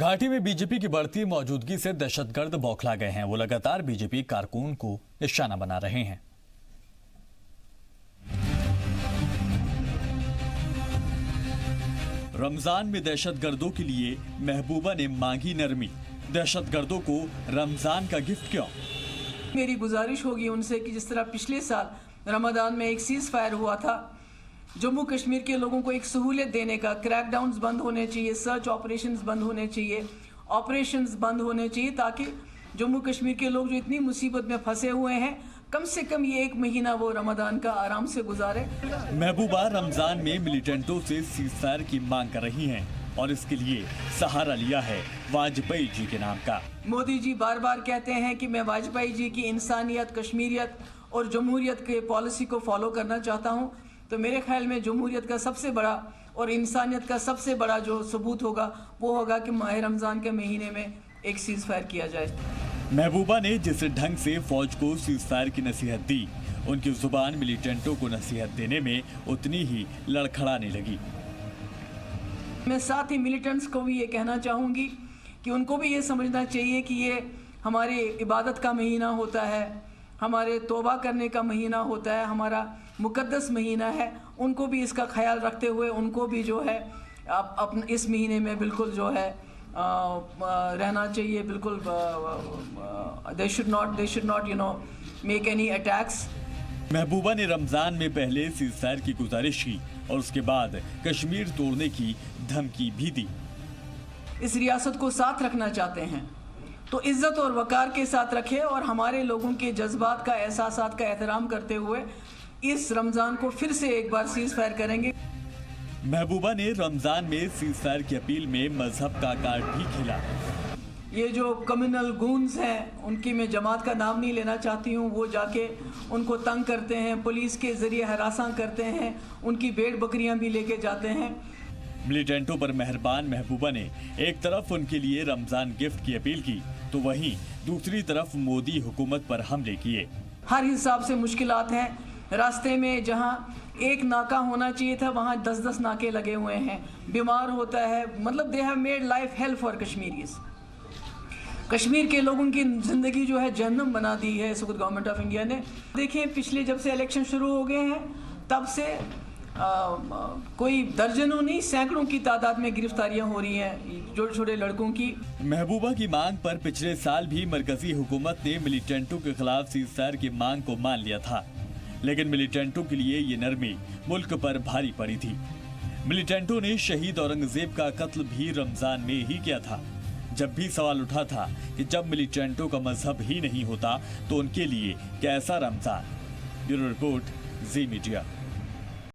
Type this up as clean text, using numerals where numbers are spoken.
घाटी में बीजेपी की बढ़ती मौजूदगी से दहशतगर्द बौखला गए हैं। वो लगातार बीजेपी कारकुन को निशाना बना रहे हैं। रमजान में दहशतगर्दों के लिए महबूबा ने मांगी नरमी। दहशतगर्दों को रमजान का गिफ्ट क्यों? मेरी गुजारिश होगी उनसे कि जिस तरह पिछले साल रमजान में एक सीज फायर हुआ था, जम्मू कश्मीर के लोगों को एक सहूलियत देने का, क्रैकडाउन्स बंद होने चाहिए, सर्च ऑपरेशंस बंद होने चाहिए, ऑपरेशंस बंद होने चाहिए, ताकि जम्मू कश्मीर के लोग जो इतनी मुसीबत में फंसे हुए हैं, कम से कम ये एक महीना वो रमजान का आराम से गुजारे। महबूबा रमजान में मिलिटेंटों से सीज़फायर की मांग कर रही हैं और इसके लिए सहारा लिया है वाजपेयी जी के नाम का। मोदी जी बार बार कहते हैं कि मैं वाजपेयी जी की इंसानियत, कश्मीरियत और जमहूरियत के पॉलिसी को फॉलो करना चाहता हूँ। तो मेरे ख्याल में जमहूरियत का सबसे बड़ा और इंसानियत का सबसे बड़ा जो सबूत होगा वो होगा कि माह रमज़ान के महीने में एक सीज़ फायर किया जाए। महबूबा ने जिस ढंग से फौज को सीज़ फायर की नसीहत दी, उनकी जुबान मिलिटेंटों को नसीहत देने में उतनी ही लड़खड़ाने लगी। मैं साथ ही मिलिटेंट्स को भी ये कहना चाहूँगी कि उनको भी ये समझना चाहिए कि ये हमारी इबादत का महीना होता है, हमारे तौबा करने का महीना होता है, हमारा मुकद्दस महीना है। उनको भी इसका ख्याल रखते हुए उनको भी जो है अपने इस महीने में बिल्कुल जो है रहना चाहिए। बिल्कुल they should not make any attacks. Mehbooba ने रमजान में पहले सीज़ फायर की गुजारिश की और उसके बाद कश्मीर तोड़ने की धमकी भी दी। इस रियासत को साथ रखना चाहते हैं तो इज्जत और वकार के साथ रखें और हमारे लोगों के जज्बात का, एहसासात का एहतराम करते हुए इस रमज़ान को फिर से एक बार सीज़ फायर करेंगे। महबूबा ने रमज़ान में सीज़ फायर की अपील में मजहब का कार्ड भी खेला। ये जो कम्युनल गूंस हैं, उनकी मैं जमात का नाम नहीं लेना चाहती हूँ, वो जाके उनको तंग करते हैं, पुलिस के ज़रिए हरासा करते हैं, उनकी भेड़ बकरियाँ भी लेके जाते हैं। मिलिटेंटों पर मेहरबान महबूबा ने एक तरफ उनके लिए रमज़ान गिफ्ट की अपील की तो वहीं दूसरी तरफ मोदी हुकूमत पर हमले किए। हर हिसाब से मुश्किलात हैं। रास्ते में जहाँ एक नाका होना चाहिए था वहाँ 10-10 नाके लगे हुए हैं। बीमार होता है, मतलब they have made life hell for Kashmiris. Kashmir के लोगों की ज़िंदगी जो है जहन्नम बना दी है इस वक्त गवर्नमेंट ऑफ इंडिया ने। देखें, पिछले जब से इलेक्शन शुरू हो गए हैं तब से कोई दर्जनों नहीं, सैकड़ों की तादाद में गिरफ्तारियां हो रही हैं छोटे छोटे लड़कों की। महबूबा की मांग पर पिछले साल भी मरकजी हुकूमत ने मिलिटेंटों के खिलाफ सीज़ फायर की मांग को मान लिया था, लेकिन मिलिटेंटों के लिए ये नरमी मुल्क पर भारी पड़ी थी। मिलिटेंटों ने शहीद औरंगजेब का कत्ल भी रमजान में ही किया था। जब भी सवाल उठा था कि जब मिलिटेंटों का मजहब ही नहीं होता तो उनके लिए कैसा रमजान। ब्यूरो रिपोर्ट, जी मीडिया।